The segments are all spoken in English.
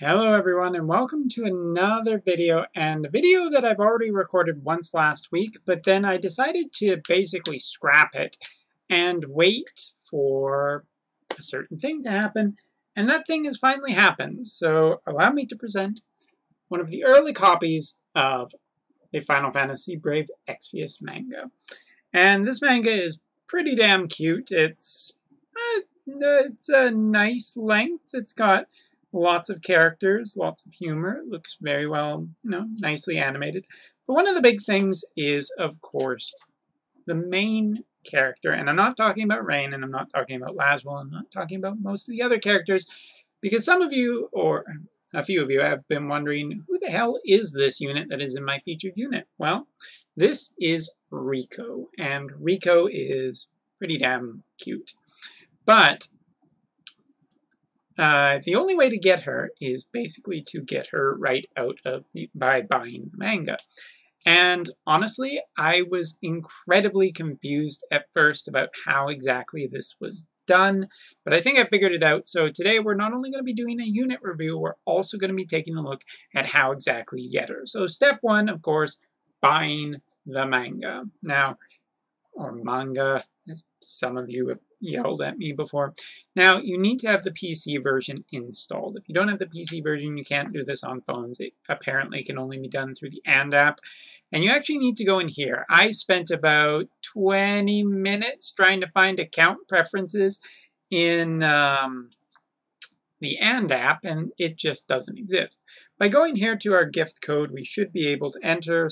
Hello everyone and welcome to another video, and a video that I've already recorded once last week, but then I decided to basically scrap it and wait for a certain thing to happen, and that thing has finally happened. So allow me to present one of the early copies of the Final Fantasy Brave Exvius manga. And this manga is pretty damn cute. It's a nice length. It's got lots of characters, lots of humor. It looks very well, nicely animated. But one of the big things is, of course, the main character. And I'm not talking about Rain, and I'm not talking about Laswell, I'm not talking about most of the other characters, because some of you, or a few of you, have been wondering, who the hell is this unit that is in my featured unit? Well, this is Rico, and Rico is pretty damn cute. But the only way to get her is basically to get her right out of by buying the manga. And honestly, I was incredibly confused at first about how exactly this was done, but I think I figured it out. So today we're not only going to be doing a unit review, we're also going to be taking a look at how exactly you get her. So step one, of course, buying the manga. Now, or manga, as some of you have yelled at me before. Now, you need to have the PC version installed. If you don't have the PC version, you can't do this on phones. It apparently can only be done through the And app. And you actually need to go in here. I spent about 20 minutes trying to find account preferences in the And app, and it just doesn't exist. By going here to our gift code, we should be able to enter.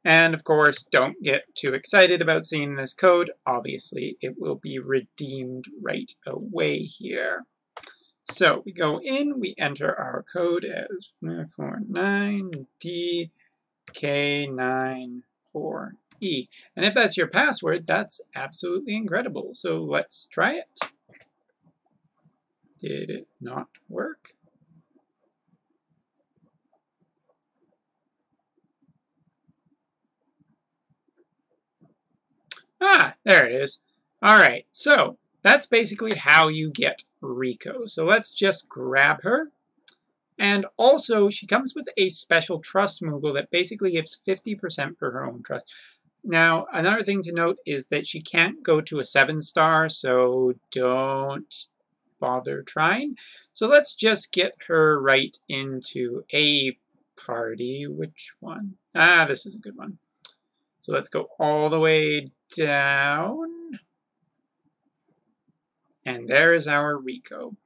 And of course, don't get too excited about seeing this code. Obviously, it will be redeemed right away here. So we go in, we enter our code as 49DK94E. And if that's your password, that's absolutely incredible. So let's try it. Did it not work? Ah, there it is. All right, so that's basically how you get Rico. So let's just grab her. And also, she comes with a special trust Moogle that basically gives 50% for her own trust. Now, another thing to note is that she can't go to a 7-star, so don't bother trying. So let's just get her right into a party. Which one? Ah, this is a good one. So let's go all the way down. And there is our Rico.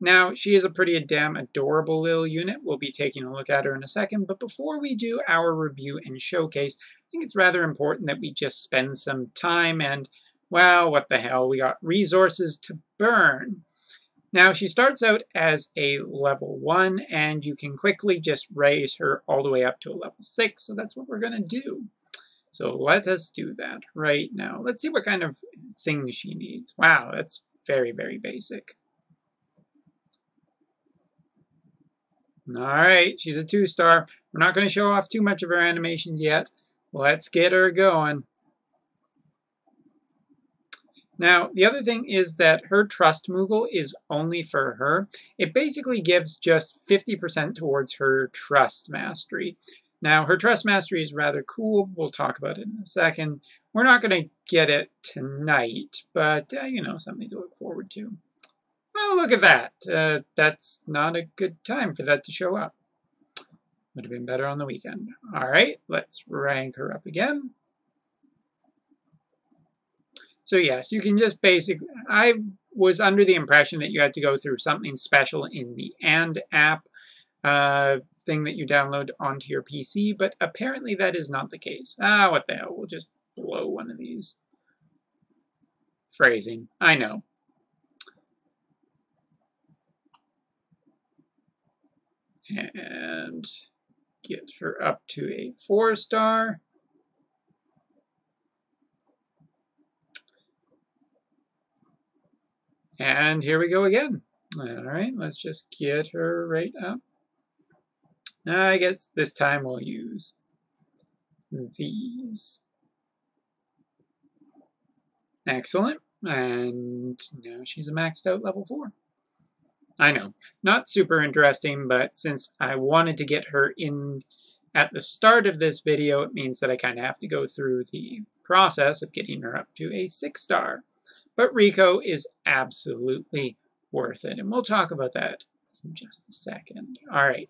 Now, she is a pretty damn adorable little unit. We'll be taking a look at her in a second. But before we do our review and showcase, I think it's rather important that we just spend some time and, well, what the hell, we got resources to burn. Now, she starts out as a level 1, and you can quickly just raise her all the way up to a level 6, so that's what we're going to do. So let us do that right now. Let's see what kind of thing she needs. Wow, that's very, very basic. Alright, she's a 2-star. We're not going to show off too much of her animations yet. Let's get her going. Now, the other thing is that her Trust Moogle is only for her. It basically gives just 50% towards her Trust Mastery. Now, her Trust Mastery is rather cool. We'll talk about it in a second. We're not going to get it tonight, but, something to look forward to. Oh, look at that. That's not a good time for that to show up. Would have been better on the weekend. All right, let's rank her up again. So yes, you can just basically, I was under the impression that you had to go through something special in the And app thing that you download onto your PC, but apparently that is not the case. Ah, what the hell, we'll just blow one of these. Phrasing, I know. And get her up to a 4-star. And here we go again. All right, let's just get her right up. I guess this time we'll use these. Excellent. And now she's a maxed out level 4. I know, not super interesting, but since I wanted to get her in at the start of this video, it means that I kind of have to go through the process of getting her up to a 6-star. But Rico is absolutely worth it, and we'll talk about that in just a second. All right.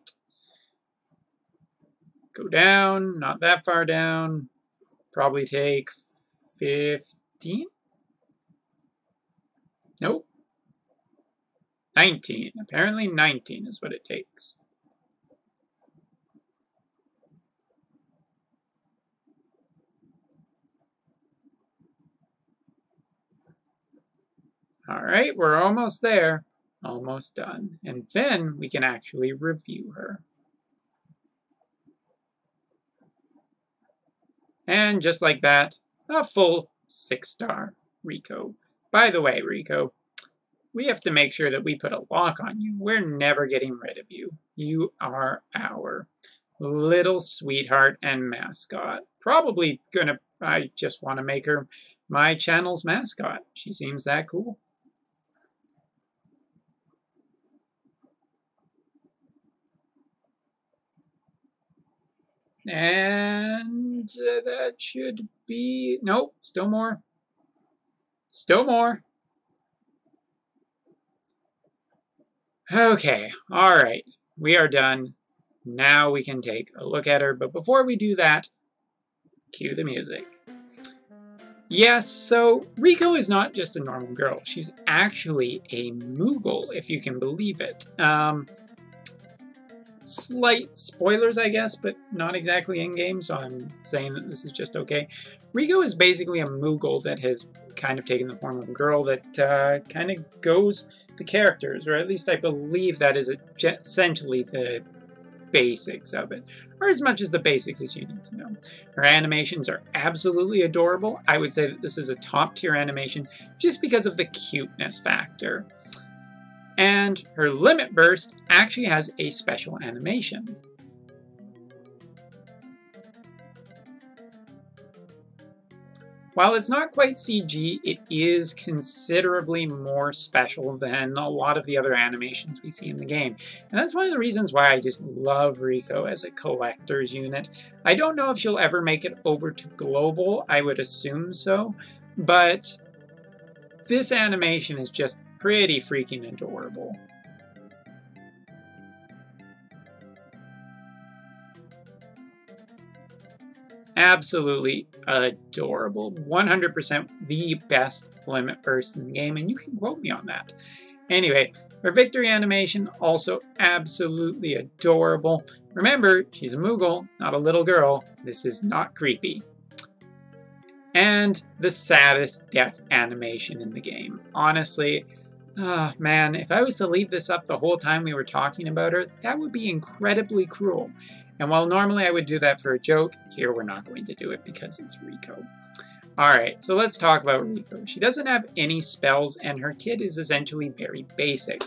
Go down, not that far down. Probably take 15? Nope. 19. Apparently 19 is what it takes. Alright, we're almost there. Almost done. And then we can actually review her. And just like that, a full 6-star Rico. By the way, Rico, we have to make sure that we put a lock on you. We're never getting rid of you. You are our little sweetheart and mascot. Probably gonna, I just want to make her my channel's mascot. She seems that cool. And that should be, nope, still more. Still more. Okay, all right, we are done. Now we can take a look at her, but before we do that, cue the music. Yes, so Riko is not just a normal girl. She's actually a Moogle, if you can believe it. Slight spoilers, I guess, but not exactly in-game, so I'm saying that this is just okay. Riko is basically a Moogle that has kind of taken the form of a girl that kind of goes the characters, or at least I believe that is essentially the basics of it, or as much as the basics as you need to know. Her animations are absolutely adorable. I would say that this is a top-tier animation just because of the cuteness factor. And her limit burst actually has a special animation. While it's not quite CG, it is considerably more special than a lot of the other animations we see in the game. And that's one of the reasons why I just love Riko as a collector's unit. I don't know if she'll ever make it over to global, I would assume so, but this animation is just pretty freaking adorable. Absolutely adorable. 100% the best limit burst in the game, and you can quote me on that. Anyway, her victory animation, also absolutely adorable. Remember, she's a Moogle, not a little girl. This is not creepy. And the saddest death animation in the game. Honestly, oh man, if I was to leave this up the whole time we were talking about her, that would be incredibly cruel. And while normally I would do that for a joke, here we're not going to do it because it's Riko. Alright, so let's talk about Riko. She doesn't have any spells, and her kit is essentially very basic.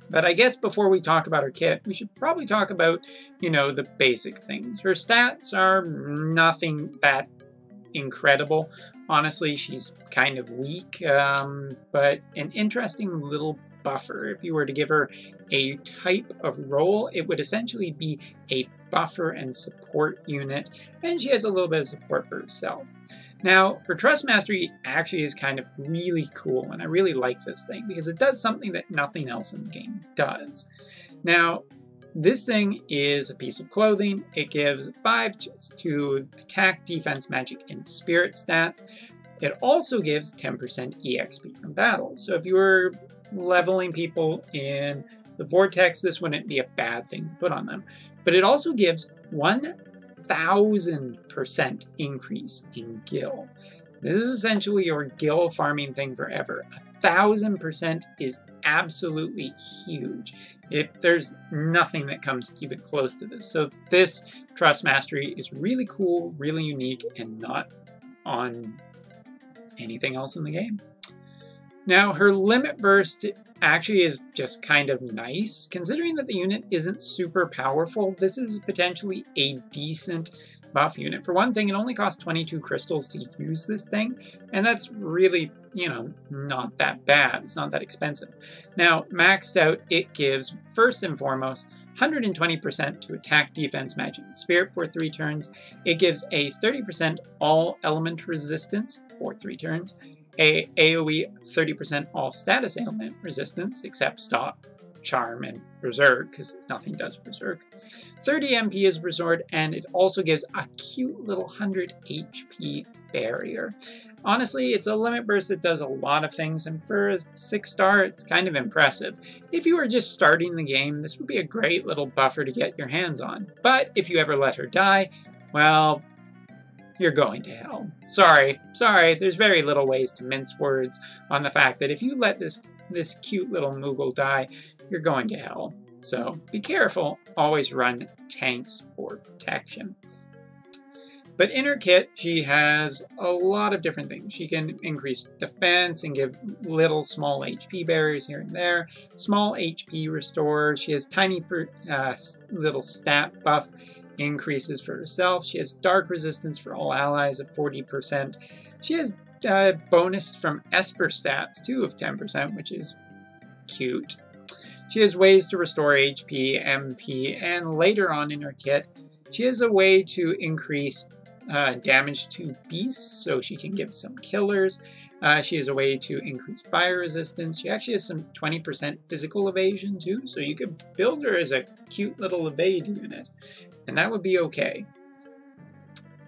But I guess before we talk about her kit, we should probably talk about, you know, the basic things. Her stats are nothing that incredible. Honestly, she's kind of weak, but an interesting little buffer. If you were to give her a type of role, it would essentially be a buffer and support unit, and she has a little bit of support for herself. Now, her Trust Mastery actually is kind of really cool, and I really like this thing because it does something that nothing else in the game does. Now, this thing is a piece of clothing. It gives 5 to attack, defense, magic, and spirit stats. It also gives 10% EXP from battle. So if you were leveling people in the Vortex, this wouldn't be a bad thing to put on them. But it also gives 1000% increase in gil. This is essentially your gil farming thing forever. 1000% is absolutely huge. There's nothing that comes even close to this. So this Trust Mastery is really cool, really unique, and not on anything else in the game. Now, her limit burst actually is just kind of nice. Considering that the unit isn't super powerful, this is potentially a decent buff unit. For one thing, it only costs 22 crystals to use this thing, and that's really, you know, not that bad. It's not that expensive. Now, maxed out, it gives, first and foremost, 120% to attack, defense, magic, and spirit for 3 turns. It gives a 30% all element resistance for 3 turns. A AoE 30% all status ailment resistance, except stop, charm, and berserk, because nothing does berserk. 30 MP is restored, and it also gives a cute little 100 HP barrier. Honestly, it's a limit burst that does a lot of things, and for a 6-star, it's kind of impressive. If you were just starting the game, this would be a great little buffer to get your hands on. But if you ever let her die, well, you're going to hell. Sorry, there's very little ways to mince words on the fact that if you let this cute little Moogle die, you're going to hell. So be careful, always run tanks for protection. But in her kit, she has a lot of different things. She can increase defense and give little small HP barriers here and there. Small HP restore. She has tiny little stat buff increases for herself. She has dark resistance for all allies of 40%. She has bonus from Esper stats too of 10%, which is cute. She has ways to restore HP, MP, and later on in her kit, she has a way to increase damage to beasts, so she can give some killers. She has a way to increase fire resistance. She actually has some 20% physical evasion too, so you could build her as a cute little evade unit, and that would be okay.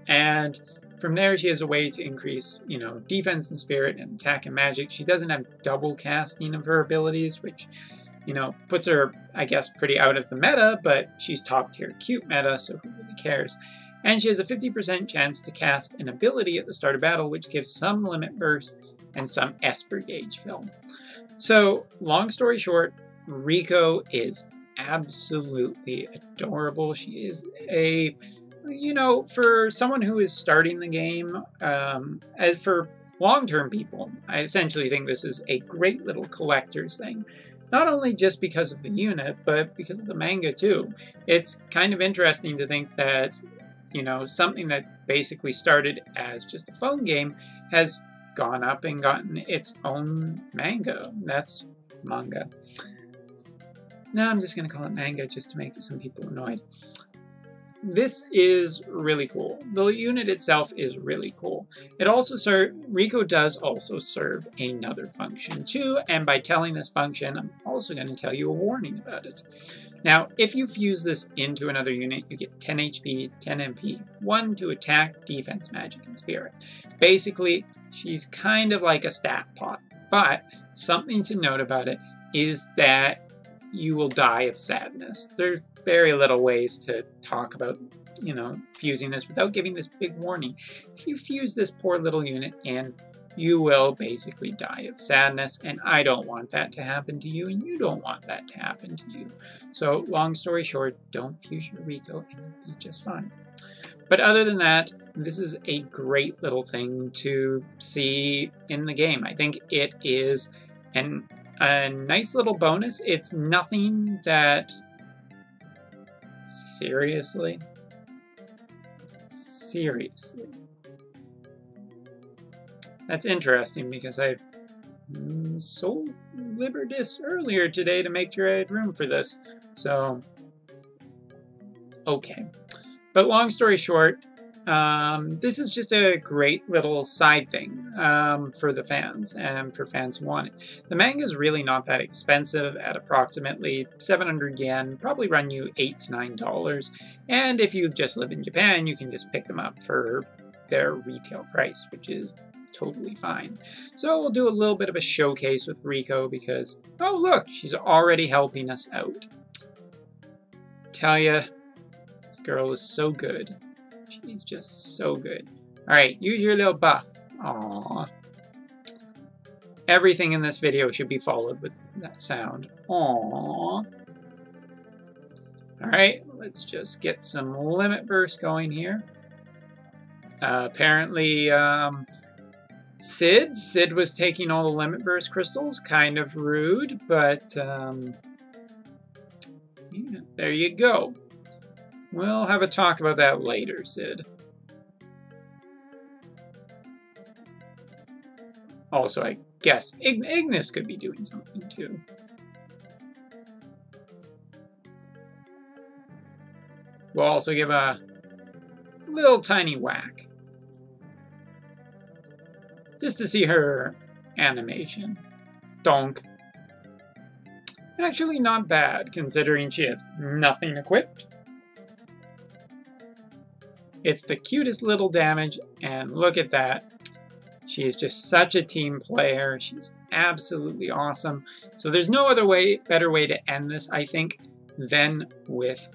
And from there, she has a way to increase, you know, defense and spirit and attack and magic. She doesn't have double casting of her abilities, which, you know, puts her, I guess, pretty out of the meta, but she's top tier cute meta, so who really cares? And she has a 50% chance to cast an ability at the start of battle, which gives some limit burst and some Esper gauge fill. So, long story short, Riko is absolutely adorable. She is a, you know, for someone who is starting the game, as for long-term people, I essentially think this is a great little collector's thing. Not only just because of the unit, but because of the manga too. It's kind of interesting to think that, you know, something that basically started as just a phone game has gone up and gotten its own manga. That's manga. No, I'm just going to call it manga just to make some people annoyed. This is really cool. The unit itself is really cool. It also Riko does also serve another function too, and by telling this function, I'm also going to tell you a warning about it. Now, if you fuse this into another unit, you get 10 HP, 10 MP, 1 to attack, defense, magic, and spirit. Basically, she's kind of like a stat pot, but something to note about it is that you will die of sadness. There's very little ways to talk about, you know, fusing this without giving this big warning. If you fuse this poor little unit in, you will basically die of sadness, and I don't want that to happen to you, and you don't want that to happen to you. So, long story short, don't fuse your Riko, and you'll be just fine. But other than that, this is a great little thing to see in the game. I think it is a nice little bonus. It's nothing that... Seriously? That's interesting because I sold Liberdisc earlier today to make sure I had room for this. So, okay. But long story short, this is just a great little side thing for the fans and for fans who want it. The manga is really not that expensive at approximately 700 yen, probably run you $8 to $9. And if you just live in Japan, you can just pick them up for their retail price, which is totally fine. So we'll do a little bit of a showcase with Riko because, oh look, she's already helping us out. Tell ya, this girl is so good. She's just so good. Alright, use your little buff. Aww. Everything in this video should be followed with that sound. Aww. Alright, let's just get some limit burst going here. Apparently, Sid was taking all the limit burst crystals. Kind of rude, but yeah, there you go. We'll have a talk about that later, Sid. Also, I guess Ignis could be doing something too. We'll also give a little tiny whack. Just to see her animation. Donk. Actually not bad, considering she has nothing equipped. It's the cutest little damage, and look at that. She is just such a team player. She's absolutely awesome. So there's no other way, better way to end this, I think, than with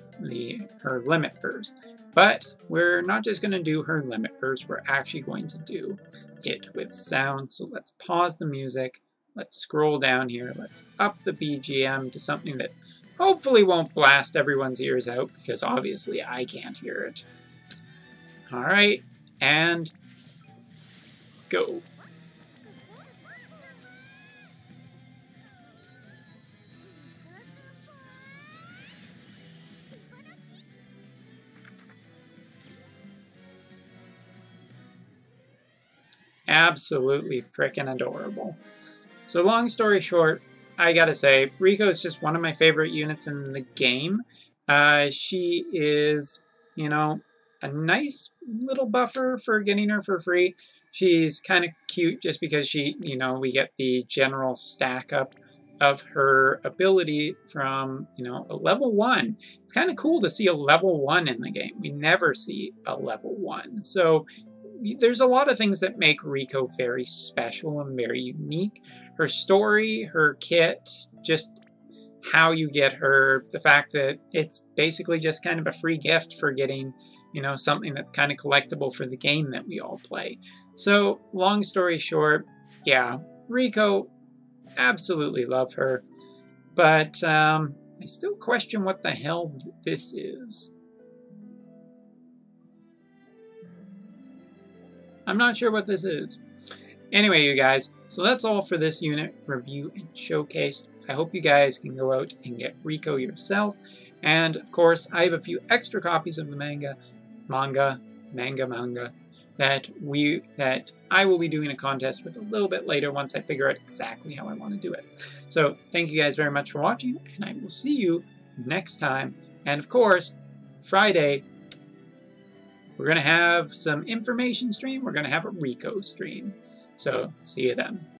her limit burst. But we're not just going to do her limit burst, we're actually going to do it with sound. So let's pause the music. Let's scroll down here. Let's up the BGM to something that hopefully won't blast everyone's ears out, because obviously I can't hear it. Alright, and go. Absolutely frickin' adorable. So long story short, I gotta say, Riko is just one of my favorite units in the game. She is, you know, a nice little buffer for getting her for free. She's kind of cute just because she, you know, we get the general stack up of her ability from, you know, a level 1. It's kind of cool to see a level 1 in the game. We never see a level 1. So there's a lot of things that make Riko very special and very unique. Her story, her kit, just how you get her, the fact that it's basically just kind of a free gift for getting, you know, something that's kind of collectible for the game that we all play. So, long story short, yeah, Riko, absolutely love her. But I still question what the hell this is. I'm not sure what this is. Anyway, you guys, so that's all for this unit review and showcase. I hope you guys can go out and get Riko yourself. And, of course, I have a few extra copies of the manga that I will be doing a contest with a little bit later once I figure out exactly how I want to do it. So, thank you guys very much for watching, and I will see you next time. And, of course, Friday, we're going to have some information stream. We're going to have a Riko stream. So, see you then.